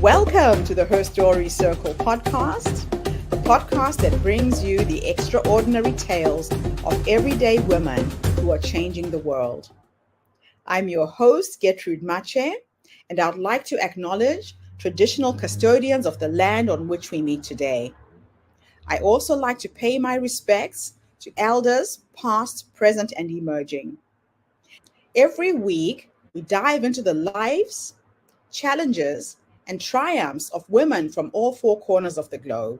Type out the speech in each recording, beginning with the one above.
Welcome to the Her Story Circle podcast, the podcast that brings you the extraordinary tales of everyday women who are changing the world. I'm your host, Gertrude Mache, and I'd like to acknowledge traditional custodians of the land on which we meet today. I also like to pay my respects to elders, past, present, and emerging. Every week, we dive into the lives, challenges, and triumphs of women from all four corners of the globe.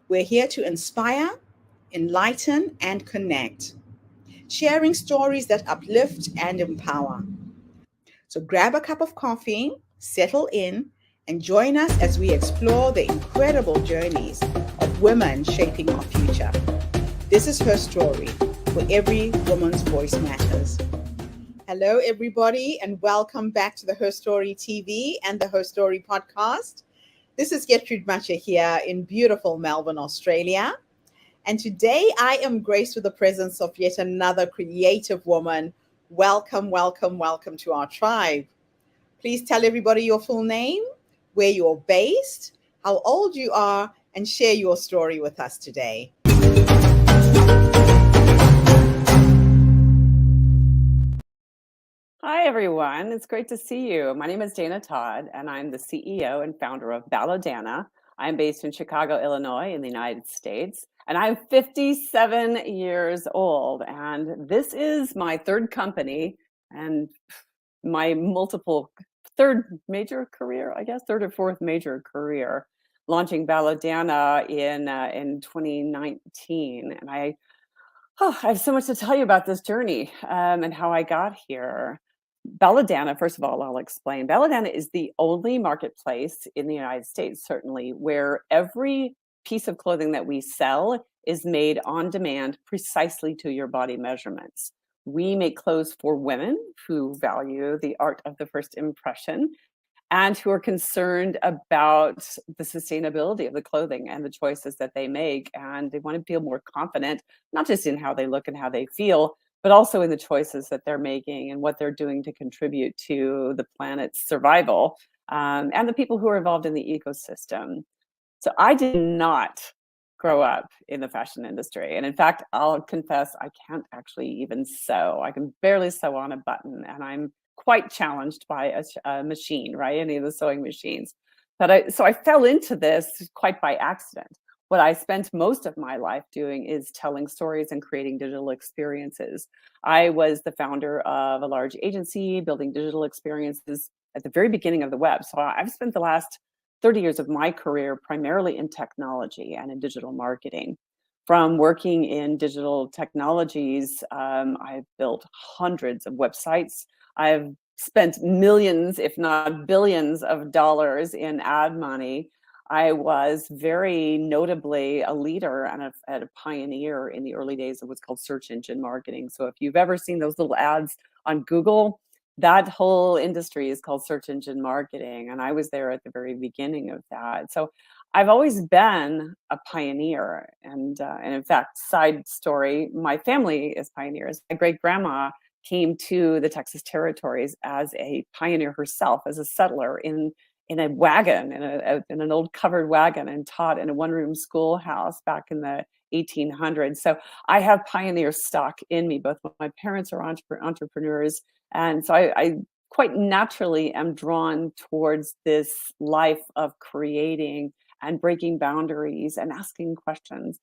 We're here to inspire, enlighten, and connect, sharing stories that uplift and empower. So grab a cup of coffee, settle in, and join us as we explore the incredible journeys of women shaping our future. This is Her Story, where every woman's voice matters. Hello, everybody, and welcome back to the Her Story TV and the Her Story podcast. This is Gertrude Mache here in beautiful Melbourne, Australia. And today I am graced with the presence of yet another creative woman. Welcome, welcome, welcome to our tribe. Please tell everybody your full name, where you're based, how old you are, and share your story with us today. Hi, everyone. It's great to see you. My name is Dana Todd, and I'm the CEO and founder of Belladonna. I'm based in Chicago, Illinois, in the United States, and I'm 57 years old. And this is my third company and my third major career, I guess, third or fourth major career, launching Belladonna in 2019. And I have so much to tell you about this journey and how I got here. Belladonna, first of all, I'll explain. Belladonna is the only marketplace in the United States, certainly, where every piece of clothing that we sell is made on demand precisely to your body measurements. We make clothes for women who value the art of the first impression and who are concerned about the sustainability of the clothing and the choices that they make. And they want to feel more confident, not just in how they look and how they feel, but also in the choices that they're making and what they're doing to contribute to the planet's survival and the people who are involved in the ecosystem. So I did not grow up in the fashion industry. And in fact, I'll confess, I can't actually even sew. I can barely sew on a button, and I'm quite challenged by a machine, right? Any of the sewing machines. So I fell into this quite by accident. What I spent most of my life doing is telling stories and creating digital experiences. I was the founder of a large agency, building digital experiences at the very beginning of the web. So I've spent the last 30 years of my career primarily in technology and in digital marketing. From working in digital technologies, I've built hundreds of websites. I've spent millions, if not billions of dollars in ad money. I was very notably a leader and a pioneer in the early days of what's called search engine marketing. So if you've ever seen those little ads on Google, that whole industry is called search engine marketing. And I was there at the very beginning of that. So I've always been a pioneer. And in fact, side story, my family is pioneers. My great grandma came to the Texas territories as a pioneer herself, as a settler in a wagon, in an old covered wagon, and taught in a one-room schoolhouse back in the 1800s. So I have pioneer stock in me. Both my parents are entrepreneurs, and so I quite naturally am drawn towards this life of creating and breaking boundaries and asking questions.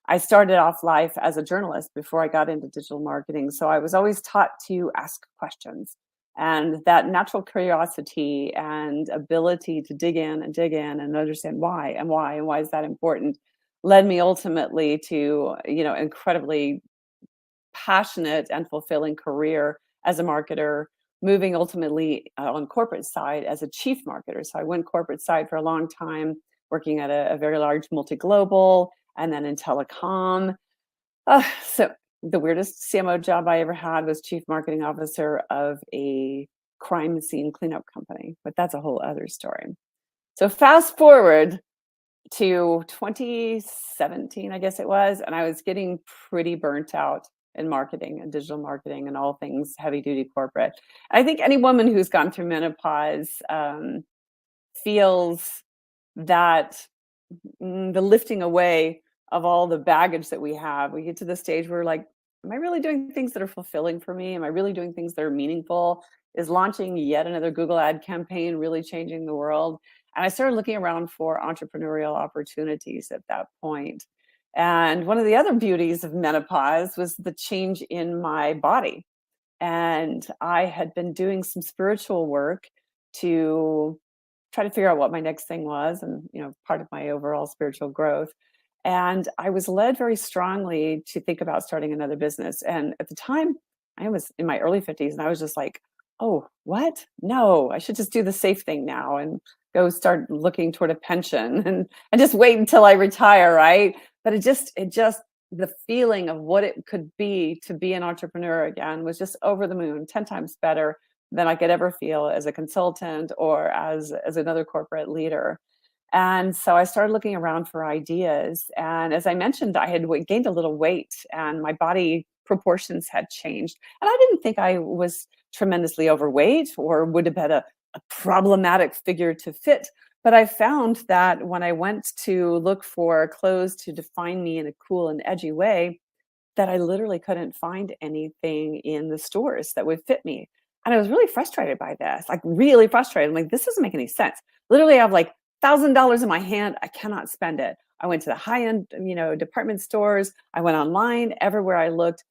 I started off life as a journalist before I got into digital marketing, so I was always taught to ask questions. And that natural curiosity and ability to dig in and understand why is that important led me ultimately to, incredibly passionate and fulfilling career as a marketer, moving ultimately on corporate side as a chief marketer. So I went corporate side for a long time, working at a very large multi-global and then in telecom. So the weirdest CMO job I ever had was chief marketing officer of a crime scene cleanup company, but that's a whole other story. So fast forward to 2017, I guess it was, and I was getting pretty burnt out in marketing and digital marketing and all things heavy duty corporate. I think any woman who's gone through menopause feels that the lifting away of all the baggage that we have. We get to the stage where like, am I really doing things that are fulfilling for me? Am I really doing things that are meaningful? Is launching yet another Google ad campaign really changing the world? And I started looking around for entrepreneurial opportunities at that point. And one of the other beauties of menopause was the change in my body. And I had been doing some spiritual work to try to figure out what my next thing was, and part of my overall spiritual growth. And I was led very strongly to think about starting another business. And at the time, I was in my early 50s, and I was just like, oh, what? No, I should just do the safe thing now and go start looking toward a pension and just wait until I retire, right? But it just the feeling of what it could be to be an entrepreneur again was just over the moon, 10 times better than I could ever feel as a consultant or as another corporate leader. And so I started looking around for ideas. And as I mentioned, I had gained a little weight and my body proportions had changed. And I didn't think I was tremendously overweight or would have been a problematic figure to fit. But I found that when I went to look for clothes to define me in a cool and edgy way, that I literally couldn't find anything in the stores that would fit me. And I was really frustrated by this, like really frustrated. I'm like, this doesn't make any sense. Literally, I have like $1,000 in my hand. I cannot spend it. I went to the high-end, department stores. I went online. Everywhere I looked,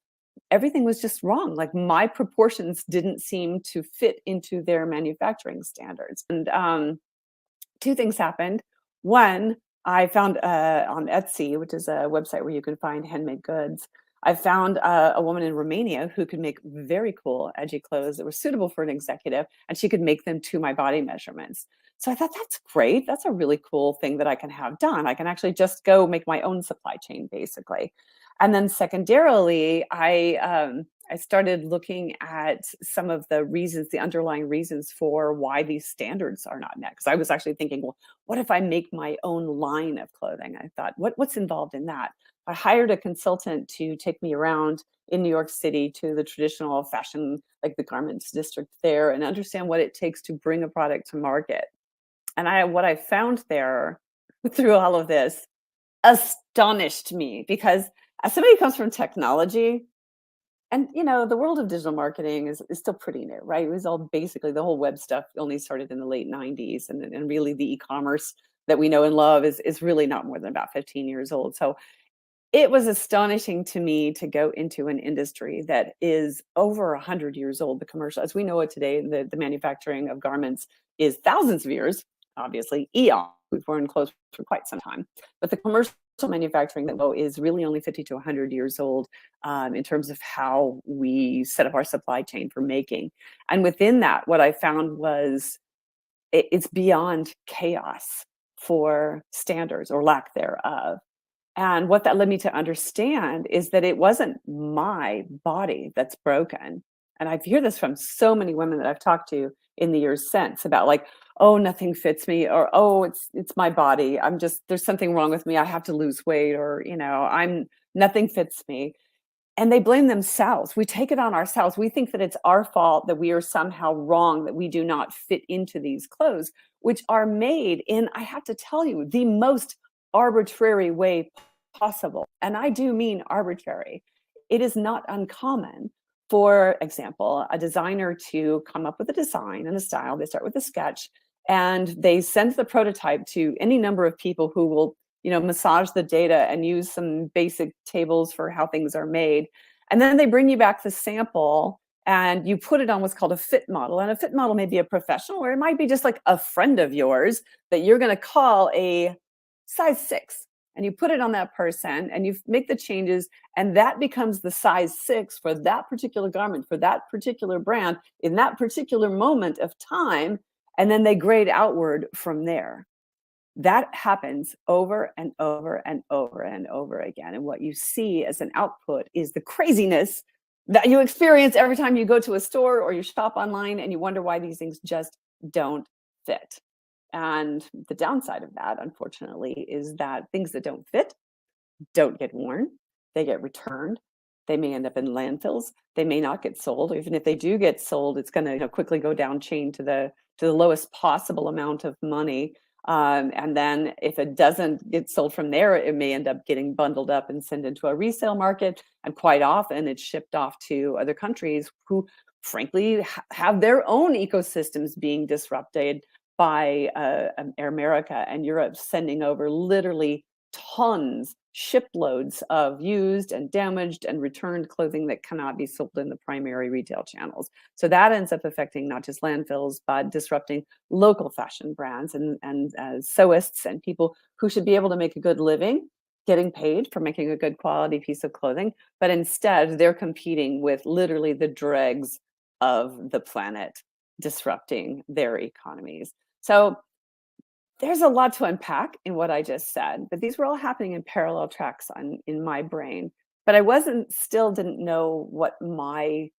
everything was just wrong. Like my proportions didn't seem to fit into their manufacturing standards. And two things happened. One, I found on Etsy, which is a website where you can find handmade goods. I found a woman in Romania who could make very cool, edgy clothes that were suitable for an executive, and she could make them to my body measurements. So I thought, that's great. That's a really cool thing that I can have done. I can actually just go make my own supply chain, basically. And then secondarily, I started looking at some of the reasons, the underlying reasons for why these standards are not met. Because I was actually thinking, well, what if I make my own line of clothing? I thought, what's involved in that? I hired a consultant to take me around in New York City to the traditional fashion, like the garments district there, and understand what it takes to bring a product to market. And what I found there through all of this astonished me, because as somebody who comes from technology, and the world of digital marketing is still pretty new, right? It was all basically the whole web stuff only started in the late 90s, and really the e-commerce that we know and love is really not more than about 15 years old. So it was astonishing to me to go into an industry that is over 100 years old. The commercial, as we know it today, the manufacturing of garments is thousands of years, obviously, eons. We've worn clothes for quite some time. But the commercial manufacturing that is really only 50 to 100 years old in terms of how we set up our supply chain for making. And within that, what I found was it's beyond chaos for standards or lack thereof. And what that led me to understand is that it wasn't my body that's broken. And I hear this from so many women that I've talked to in the years since about like, oh, nothing fits me, or oh, it's my body. There's something wrong with me. I have to lose weight, or nothing fits me. And they blame themselves. We take it on ourselves. We think that it's our fault, that we are somehow wrong, that we do not fit into these clothes, which are made in, I have to tell you, the most arbitrary way possible. And I do mean arbitrary. It is not uncommon, for example, a designer to come up with a design and a style. They start with a sketch and they send the prototype to any number of people who will massage the data and use some basic tables for how things are made. And then they bring you back the sample and you put it on what's called a fit model. And a fit model may be a professional, or it might be just like a friend of yours that you're going to call a size 6. And you put it on that person and you make the changes, and that becomes the size 6 for that particular garment, for that particular brand, in that particular moment of time. And then they grade outward from there. That happens over and over and over and over again. And what you see as an output is the craziness that you experience every time you go to a store or you shop online and you wonder why these things just don't fit. And the downside of that, unfortunately, is that things that don't fit don't get worn. They get returned. They may end up in landfills. They may not get sold. Even if they do get sold, it's going to quickly go down chain to to the lowest possible amount of money. And then if it doesn't get sold from there, it may end up getting bundled up and sent into a resale market. And quite often it's shipped off to other countries who frankly have their own ecosystems being disrupted by America and Europe sending over literally tons, shiploads of used and damaged and returned clothing that cannot be sold in the primary retail channels. So that ends up affecting not just landfills, but disrupting local fashion brands and sewists and people who should be able to make a good living, getting paid for making a good quality piece of clothing. But instead, they're competing with literally the dregs of the planet, disrupting their economies. So there's a lot to unpack in what I just said, but these were all happening in parallel tracks in my brain. But I didn't know what my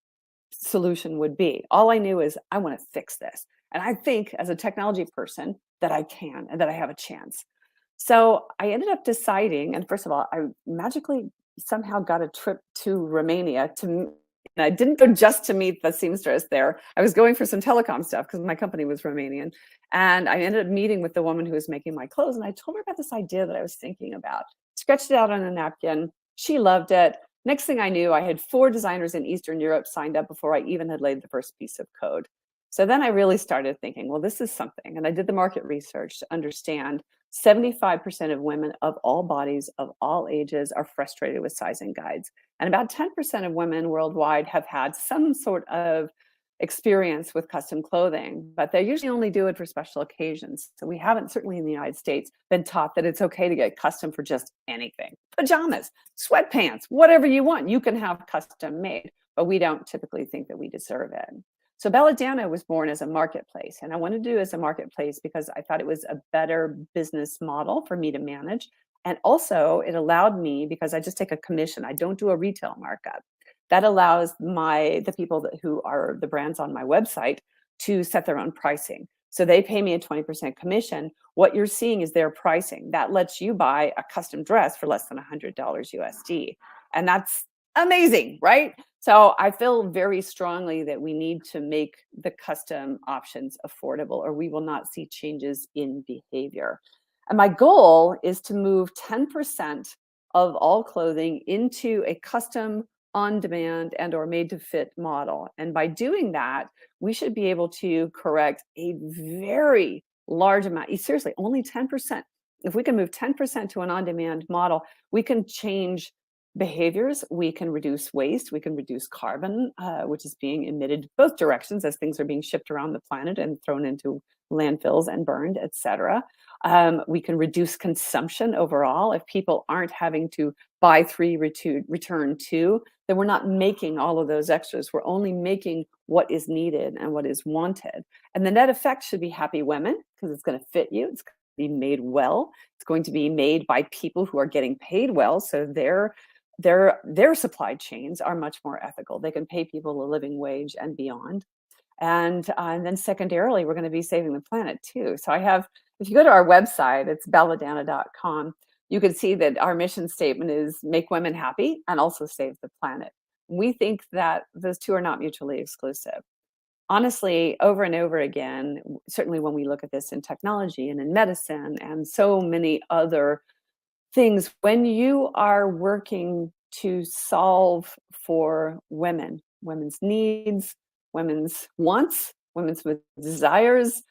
solution would be. All I knew is I want to fix this. And I think as a technology person that I can and that I have a chance. So I ended up deciding, and first of all, I magically somehow got a trip to Romania and I didn't go just to meet the seamstress there. I was going for some telecom stuff because my company was Romanian. And I ended up meeting with the woman who was making my clothes. And I told her about this idea that I was thinking about, sketched it out on a napkin. She loved it. Next thing I knew, I had 4 designers in Eastern Europe signed up before I even had laid the first piece of code. So then I really started thinking, well, this is something. And I did the market research to understand 75% of women of all bodies, of all ages, are frustrated with sizing guides. And about 10% of women worldwide have had some sort of experience with custom clothing, but they usually only do it for special occasions. So we haven't, certainly in the United States, been taught that it's okay to get custom for just anything. Pajamas, sweatpants, whatever you want, you can have custom made, but we don't typically think that we deserve it. So Belladonna was born as a marketplace, and I wanted to do it as a marketplace because I thought it was a better business model for me to manage. And also it allowed me, because I just take a commission, I don't do a retail markup. That allows the people who are the brands on my website to set their own pricing. So they pay me a 20% commission. What you're seeing is their pricing. That lets you buy a custom dress for less than $100 USD. And that's amazing, right? So I feel very strongly that we need to make the custom options affordable, or we will not see changes in behavior. And my goal is to move 10% of all clothing into a custom, on-demand and or made-to-fit model. And by doing that, we should be able to correct a very large amount. Seriously, only 10%. If we can move 10% to an on-demand model, we can change behaviors, we can reduce waste, we can reduce carbon, which is being emitted both directions as things are being shipped around the planet and thrown into landfills and burned, etc. We can reduce consumption overall. If people aren't having to buy 3, return 2, then we're not making all of those extras. We're only making what is needed and what is wanted. And the net effect should be happy women, because it's going to fit you. It's going to be made well. It's going to be made by people who are getting paid well. So their supply chains are much more ethical. They can pay people a living wage and beyond. And then secondarily, we're going to be saving the planet too. So if you go to our website, it's belladonna.com, you can see that our mission statement is make women happy and also save the planet. We think that those two are not mutually exclusive. Honestly, over and over again, certainly when we look at this in technology and in medicine and so many other things, when you are working to solve for women's needs, women's wants, women's desires,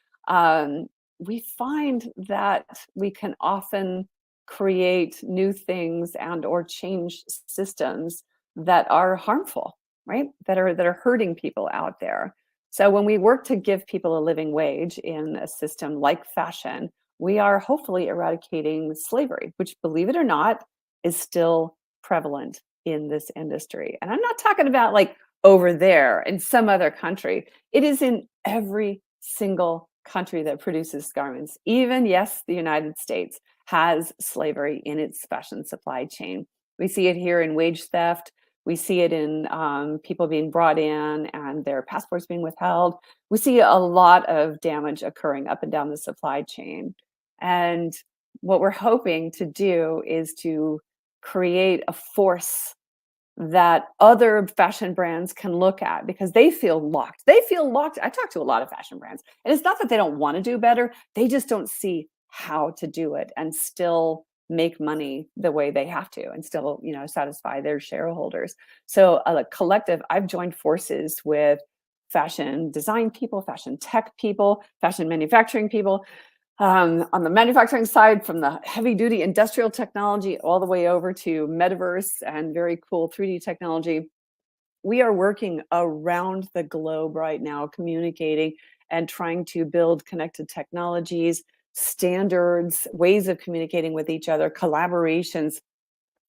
we find that we can often create new things and or change systems that are harmful, right? That are hurting people out there. So when we work to give people a living wage in a system like fashion, we are hopefully eradicating slavery, which, believe it or not, is still prevalent in this industry. And I'm not talking about like over there in some other country. It is in every single country that produces garments. Even, yes, the United States has slavery in its fashion supply chain. We see it here in wage theft. We see it in people being brought in and their passports being withheld. We see a lot of damage occurring up and down the supply chain. And what we're hoping to do is to create a force that other fashion brands can look at because they feel locked. They feel locked. I talk to a lot of fashion brands, and it's not that they don't want to do better. They just don't see how to do it and still make money the way they have to and still, satisfy their shareholders. So a collective, I've joined forces with fashion design people, fashion tech people, fashion manufacturing people, on the manufacturing side, from the heavy duty industrial technology all the way over to metaverse and very cool 3D technology. We are working around the globe right now, communicating and trying to build connected technologies, standards, ways of communicating with each other, collaborations,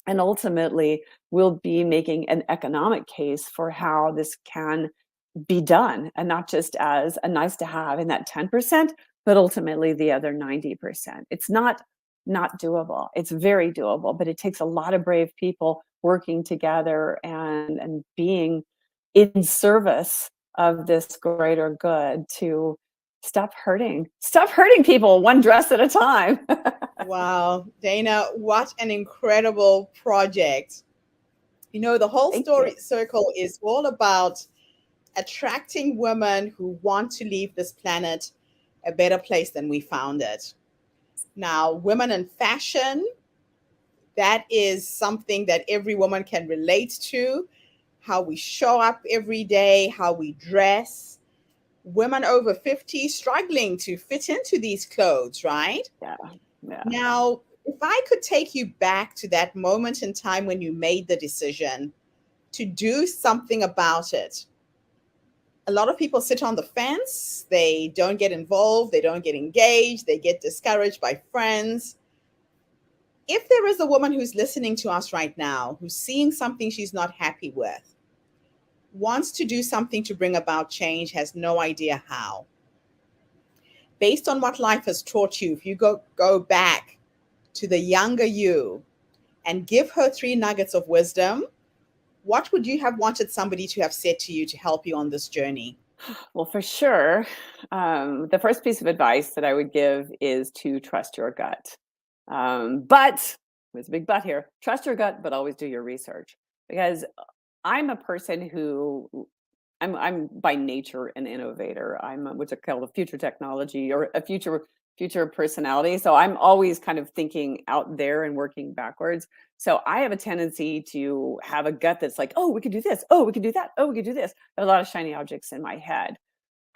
and ultimately we'll be making an economic case for how this can be done, and not just as a nice to have in that 10%, but ultimately the other 90%. It's not doable. It's very doable, but it takes a lot of brave people working together and being in service of this greater good to stop hurting people one dress at a time. Wow, Dana, what an incredible project. The whole Thank you. story circle is all about attracting women who want to leave this planet a better place than we found it. Now, women in fashion, that is something that every woman can relate to. How we show up every day, how we dress. Women over 50 struggling to fit into these clothes, right? Yeah. Yeah. Now, if I could take you back to that moment in time when you made the decision to do something about it, a lot of people sit on the fence. They don't get involved. They don't get engaged. They get discouraged by friends. If there is a woman who's listening to us right now, who's seeing something she's not happy with, wants to do something to bring about change, has no idea how, based on what life has taught you, if you go back to the younger you and give her 3 nuggets of wisdom, what would you have wanted somebody to have said to you to help you on this journey? Well, for sure, the first piece of advice that I would give is to trust your gut. But there's a big but here. Trust your gut, but always do your research, because I'm a person who I'm by nature an innovator. I'm what's it called, a future technology or a future personality. So I'm always kind of thinking out there and working backwards. So I have a tendency to have a gut that's like, oh, we could do this. Oh, we could do that. Oh, we could do this. There are a lot of shiny objects in my head.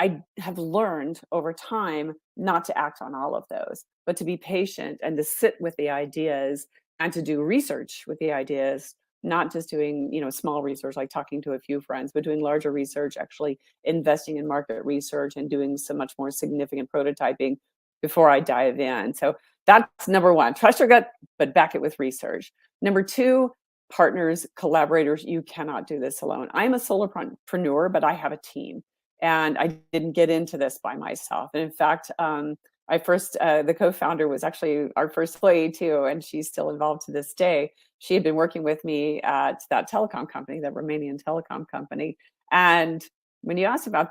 I have learned over time not to act on all of those, but to be patient and to sit with the ideas and to do research with the ideas, not just doing, small research like talking to a few friends, but doing larger research, actually investing in market research and doing some much more significant prototyping before I dive in. So that's number one, trust your gut, but back it with research. Number two, partners, collaborators, you cannot do this alone. I'm a solopreneur, but I have a team. And I didn't get into this by myself. And in fact, the co-founder was actually our first employee too, and she's still involved to this day. She had been working with me at that telecom company, that Romanian telecom company. And when you asked about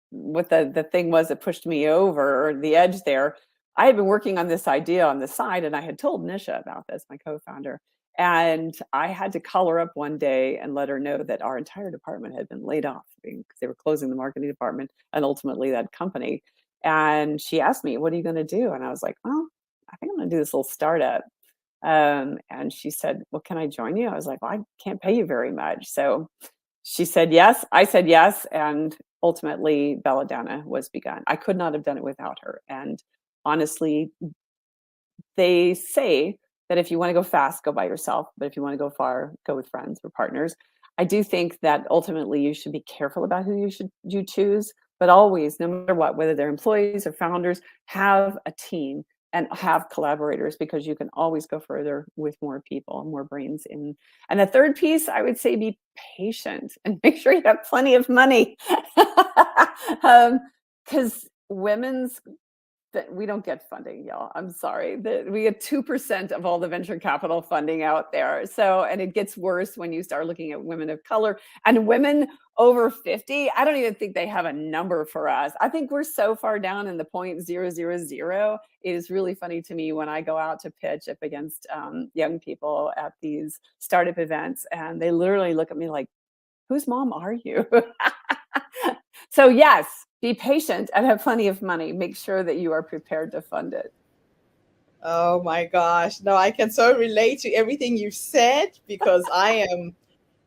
what the thing was that pushed me over the edge there, I had been working on this idea on the side, and I had told Nisha about this, my co-founder. And I had to call her up one day and let her know that our entire department had been laid off because they were closing the marketing department and ultimately that company. And she asked me, what are you going to do? And I was like, well, I think I'm going to do this little startup. And she said, well, can I join you? I was like, well, I can't pay you very much. So she said yes. I said yes. And ultimately, Belladonna was begun. I could not have done it without her. And honestly, they say that if you want to go fast, go by yourself. But if you want to go far, go with friends or partners. I do think that ultimately you should be careful about who you choose, but always, no matter what, whether they're employees or founders, have a team and have collaborators, because you can always go further with more people, more brains in. And the third piece, I would say, be patient and make sure you have plenty of money. Because women's we don't get funding, y'all. I'm sorry. We get 2% of all the venture capital funding out there. So, and it gets worse when you start looking at women of color and women over 50. I don't even think they have a number for us. I think we're so far down in the 0.000. It is really funny to me when I go out to pitch up against young people at these startup events, and they literally look at me like, whose mom are you? So yes, be patient and have plenty of money. Make sure that you are prepared to fund it. Oh my gosh. No, I can so relate to everything you've said because I am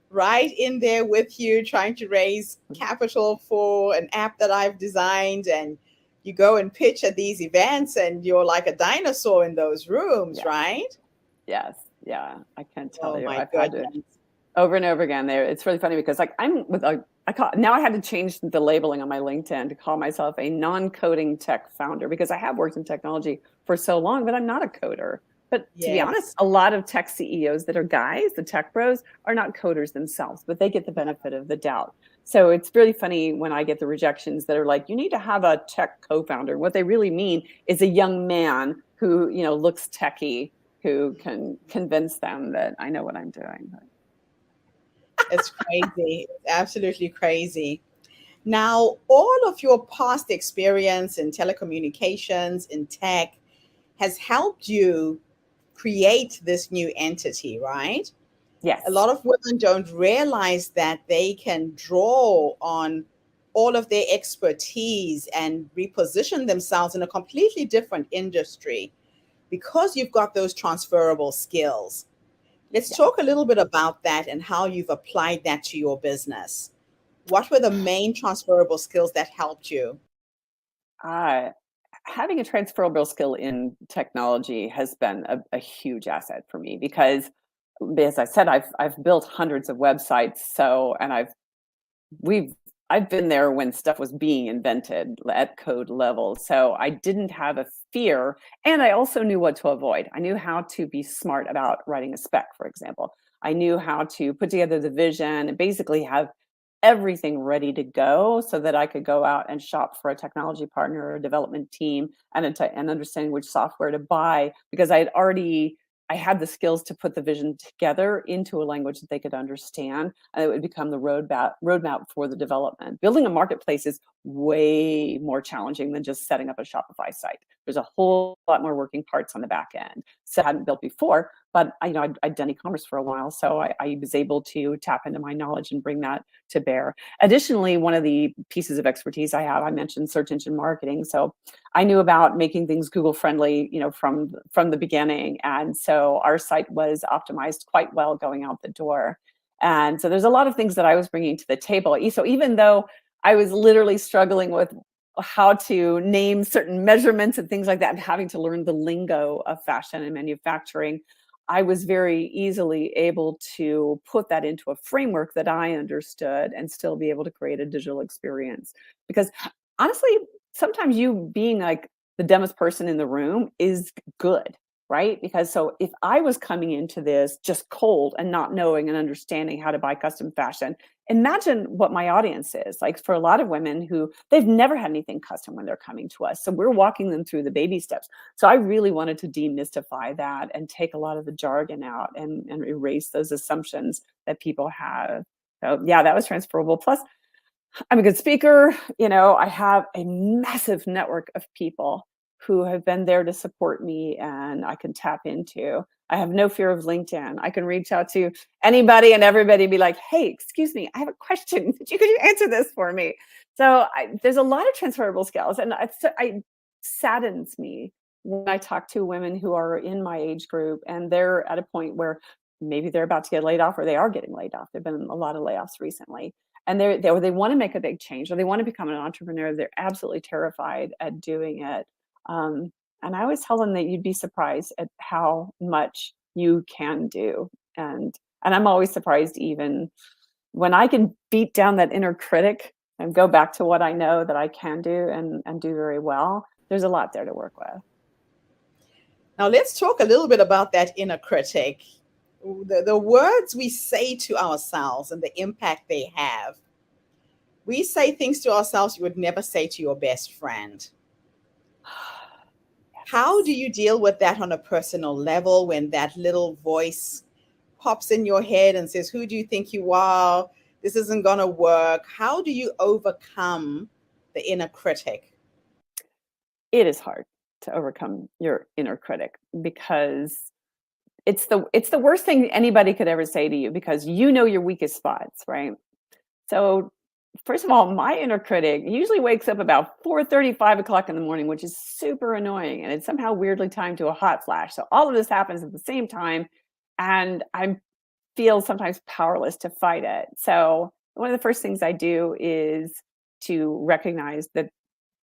right in there with you trying to raise capital for an app that I've designed. And you go and pitch at these events and you're like a dinosaur in those rooms, Yes. right? Yes. Yeah. I can tell you. My I've had to goodness. over and over again there. It's really funny because like I'm with now I had to change the labeling on my LinkedIn to call myself a non-coding tech founder because I have worked in technology for so long, but I'm not a coder. But to be honest, Yes. a lot of tech CEOs that are guys, the tech bros, are not coders themselves, but they get the benefit of the doubt. So it's really funny when I get the rejections that are like, you need to have a tech co-founder. What they really mean is a young man who, looks techie, who can convince them that I know what I'm doing. It's crazy. It's absolutely crazy. Now, all of your past experience in telecommunications, in tech, has helped you create this new entity, right? Yes. A lot of women don't realize that they can draw on all of their expertise and reposition themselves in a completely different industry because you've got those transferable skills. Let's Yeah. talk a little bit about that and how you've applied that to your business. What were the main transferable skills that helped you? Having a transferable skill in technology has been a huge asset for me because, as I said, I've built hundreds of websites. So, and I've been there when stuff was being invented at code level. So I didn't have a fear, and I also knew what to avoid. I knew how to be smart about writing a spec, for example. I knew how to put together the vision and basically have everything ready to go so that I could go out and shop for a technology partner or a development team and understanding which software to buy because I had the skills to put the vision together into a language that they could understand, and it would become the roadmap for the development. Building a marketplace is way more challenging than just setting up a Shopify site. There's a whole lot more working parts on the back end. So I hadn't built before, but I'd done e-commerce for a while, so I was able to tap into my knowledge and bring that to bear. Additionally, one of the pieces of expertise I mentioned search engine marketing. So I knew about making things Google friendly, from the beginning. And so our site was optimized quite well going out the door. And so there's a lot of things that I was bringing to the table. So even though I was literally struggling with how to name certain measurements and things like that and having to learn the lingo of fashion and manufacturing, I was very easily able to put that into a framework that I understood and still be able to create a digital experience. Because honestly, sometimes you being like the dumbest person in the room is good, right? Because so if I was coming into this just cold and not knowing and understanding how to buy custom fashion, imagine what my audience is like for a lot of women who they've never had anything custom when they're coming to us. So we're walking them through the baby steps. So I really wanted to demystify that and take a lot of the jargon out and erase those assumptions that people have. So yeah, that was transferable. Plus, I'm a good speaker. I have a massive network of people who have been there to support me and I can tap into. I have no fear of LinkedIn. I can reach out to anybody and everybody and be like, hey, excuse me, I have a question. Could you answer this for me? So there's a lot of transferable skills, and it saddens me when I talk to women who are in my age group and they're at a point where maybe they're about to get laid off or they are getting laid off. There've been a lot of layoffs recently. And they want to make a big change or they want to become an entrepreneur. They're absolutely terrified at doing it. And I always tell them that you'd be surprised at how much you can do. And I'm always surprised even when I can beat down that inner critic and go back to what I know that I can do and do very well. There's a lot there to work with. Now, let's talk a little bit about that inner critic. The words we say to ourselves and the impact they have. We say things to ourselves you would never say to your best friend. How do you deal with that on a personal level when that little voice pops in your head and says, who do you think you are? This isn't going to work. How do you overcome the inner critic? It is hard to overcome your inner critic because it's the worst thing anybody could ever say to you, because you know your weakest spots, right? So first of all, my inner critic usually wakes up about 4:30, 5 o'clock in the morning, which is super annoying. And it's somehow weirdly timed to a hot flash. So all of this happens at the same time. And I feel sometimes powerless to fight it. So one of the first things I do is to recognize that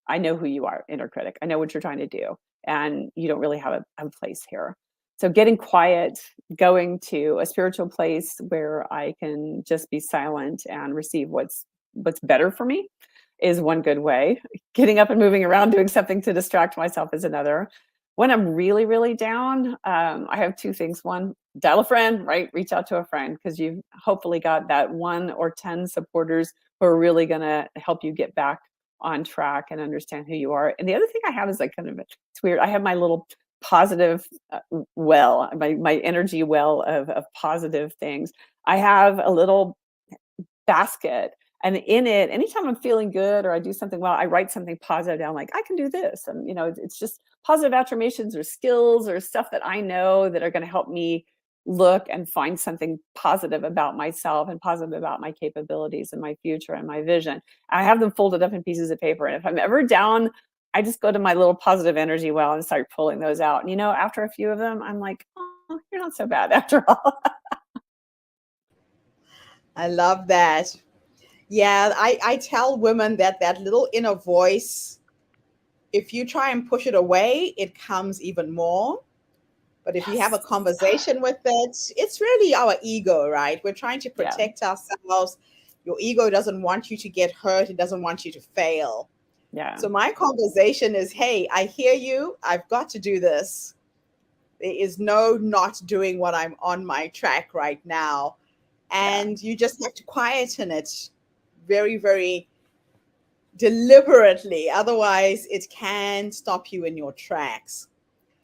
I know who you are, inner critic. I know what you're trying to do, and you don't really have a place here. So getting quiet, going to a spiritual place where I can just be silent and receive what's better for me is one good way. Getting up and moving around, doing something to distract myself is another. When I'm really, really down, I have two things. One, dial a friend, right? Reach out to a friend, because you've hopefully got that 1 or 10 supporters who are really going to help you get back on track and understand who you are. And the other thing I have is like kind of, it's weird. I have my little positive well, my energy well of positive things. I have a little basket, and in it, anytime I'm feeling good or I do something well, I write something positive down, like I can do this. And it's just positive affirmations or skills or stuff that I know that are going to help me look and find something positive about myself and positive about my capabilities and my future and my vision. I have them folded up in pieces of paper. And if I'm ever down, I just go to my little positive energy well and start pulling those out. And after a few of them, I'm like, oh, you're not so bad after all. I love that. Yeah, I tell women that that little inner voice, if you try and push it away, it comes even more. But if you have a Yes. conversation with it, it's really our ego, right? We're trying to Yeah. protect ourselves. Your ego doesn't want you to get hurt, it doesn't want you to fail. Yeah. So my conversation is, hey, I hear you. I've got to do this. There is no not doing what I'm on my track right now. Yeah. And you just have to quieten it very, very deliberately. Otherwise, it can stop you in your tracks.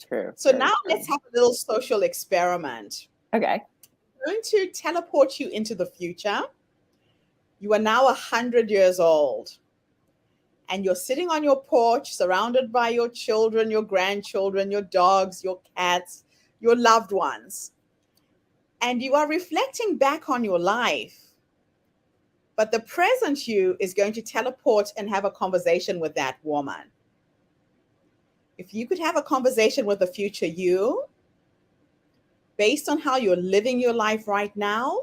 True. So Very now true. let's have a little social experiment. Okay. I'm going to teleport you into the future. You are now 100 years old, and you're sitting on your porch surrounded by your children, your grandchildren, your dogs, your cats, your loved ones. And you are reflecting back on your life. But the present you is going to teleport and have a conversation with that woman. If you could have a conversation with the future you, based on how you're living your life right now,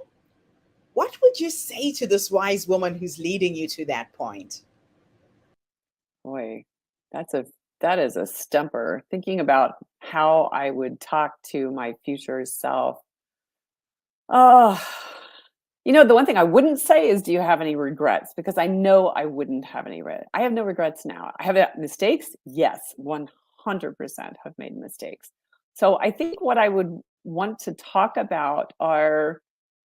what would you say to this wise woman who's leading you to that point? Boy, that is a stumper. Thinking about how I would talk to my future self. Oh, the one thing I wouldn't say is, do you have any regrets? Because I know I wouldn't have any regret. I have no regrets now. I have mistakes. Yes, 100% have made mistakes. So I think what I would want to talk about are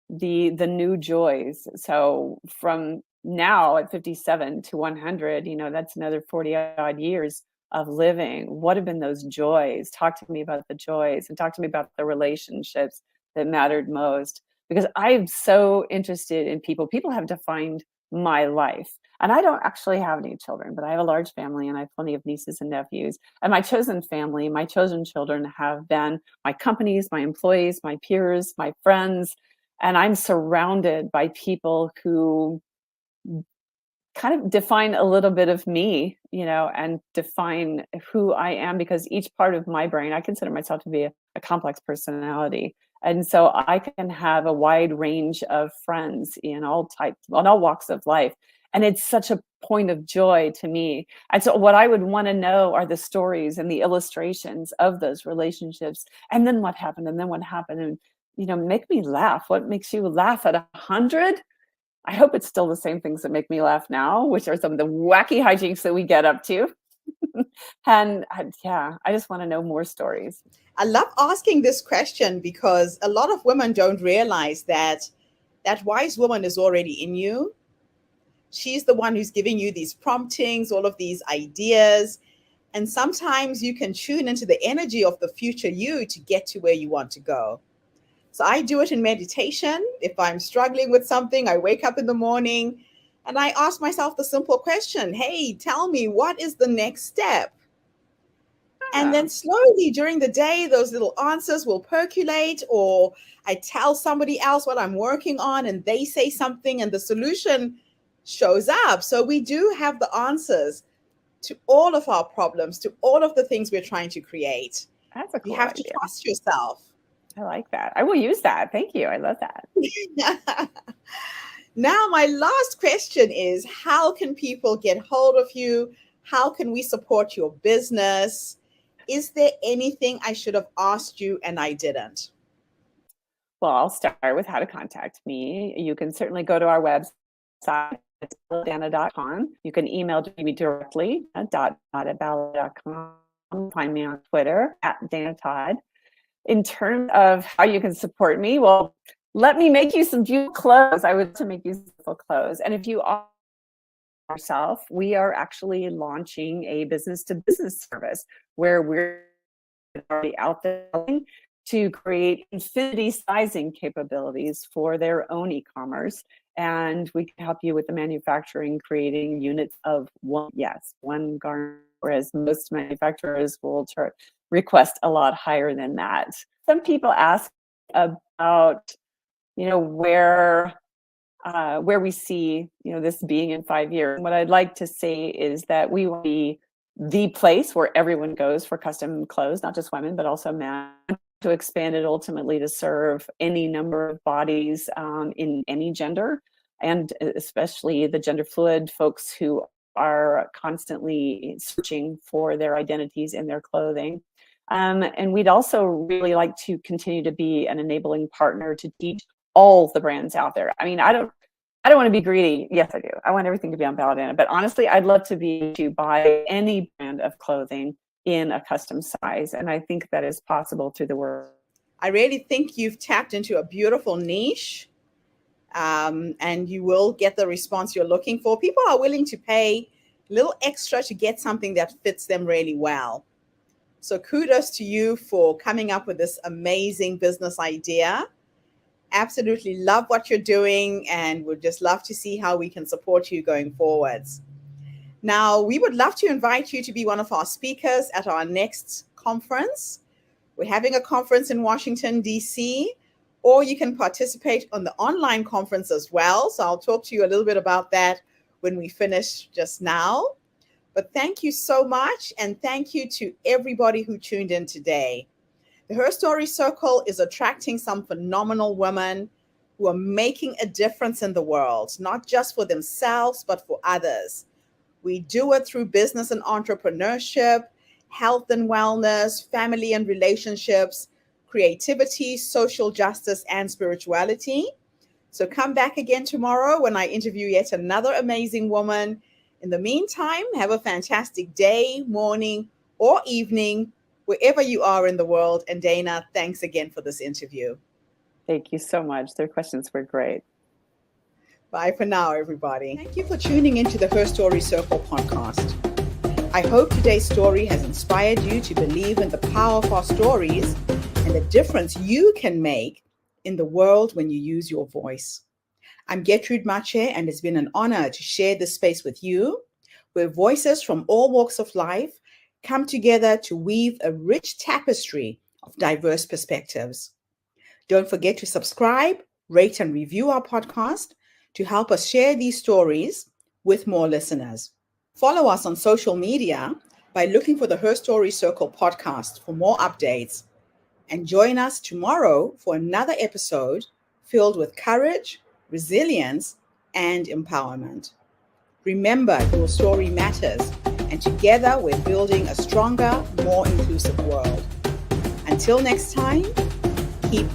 the new joys. So from now at 57 to 100, that's another 40 odd years of living. What have been those joys? Talk to me about the joys, and talk to me about the relationships that mattered most, because I'm so interested in people. People have defined my life. And I don't actually have any children, but I have a large family and I have plenty of nieces and nephews. And my chosen family, my chosen children have been my companies, my employees, my peers, my friends. And I'm surrounded by people who kind of define a little bit of me, and define who I am, because each part of my brain, I consider myself to be a complex personality. And so I can have a wide range of friends in all types, on all walks of life. And it's such a point of joy to me. And so what I would want to know are the stories and the illustrations of those relationships. And then what happened? And then what happened? And, make me laugh. What makes you laugh at 100? I hope it's still the same things that make me laugh now, which are some of the wacky hijinks that we get up to. And yeah, I just want to know more stories. I love asking this question because a lot of women don't realize that that wise woman is already in you. She's the one who's giving you these promptings, all of these ideas. And sometimes you can tune into the energy of the future you to get to where you want to go. So I do it in meditation. If I'm struggling with something, I wake up in the morning and I ask myself the simple question, hey, tell me, what is the next step? And then slowly during the day, those little answers will percolate, or I tell somebody else what I'm working on and they say something and the solution shows up. So we do have the answers to all of our problems, to all of the things we're trying to create. That's a cool You have idea. to trust yourself. I like that. I will use that. Thank you. I love that. Now, my last question is, how can people get hold of you? How can we support your business? Is there anything I should have asked you and I didn't? Well, I'll start with how to contact me. You can certainly go to our website, it's belladonna.com. You can email me directly at dot@belladonna.com. Find me on Twitter at Dana Todd. In terms of how you can support me, well, let me make you some beautiful clothes. I would to make you some beautiful clothes. And if you are yourself, we are actually launching a business-to-business service where we're already out there to create infinity sizing capabilities for their own e-commerce. And we can help you with the manufacturing, creating units of one garment, whereas most manufacturers will request a lot higher than that. Some people ask about, where we see, this being in 5 years. What I'd like to say is that we will be the place where everyone goes for custom clothes, not just women, but also men, to expand it ultimately to serve any number of bodies in any gender, and especially the gender fluid folks who are constantly searching for their identities in their clothing. And we'd also really like to continue to be an enabling partner to teach all the brands out there. I mean, I don't want to be greedy. Yes, I do. I want everything to be on Belladonna. But honestly, I'd love to be able to buy any brand of clothing in a custom size. And I think that is possible through the work. I really think you've tapped into a beautiful niche, and you will get the response you're looking for. People are willing to pay a little extra to get something that fits them really well. So kudos to you for coming up with this amazing business idea. Absolutely love what you're doing, and would just love to see how we can support you going forwards. Now, we would love to invite you to be one of our speakers at our next conference. We're having a conference in Washington, D.C., or you can participate on the online conference as well. So I'll talk to you a little bit about that when we finish just now. But thank you so much, and thank you to everybody who tuned in today. The Her Story Circle is attracting some phenomenal women who are making a difference in the world, not just for themselves, but for others. We do it through business and entrepreneurship, health and wellness, family and relationships, creativity, social justice, and spirituality. So come back again tomorrow when I interview yet another amazing woman. In the meantime, have a fantastic day, morning, or evening, wherever you are in the world. And Dana, thanks again for this interview. Thank you so much. Their questions were great. Bye for now, everybody. Thank you for tuning into the Her Story Circle podcast. I hope today's story has inspired you to believe in the power of our stories and the difference you can make in the world when you use your voice. I'm Gertrude Mache, and it's been an honor to share this space with you, where voices from all walks of life come together to weave a rich tapestry of diverse perspectives. Don't forget to subscribe, rate, and review our podcast to help us share these stories with more listeners. Follow us on social media by looking for the Her Story Circle podcast for more updates. And join us tomorrow for another episode filled with courage, resilience, and empowerment. Remember, your story matters, and together we're building a stronger, more inclusive world. Until next time, keep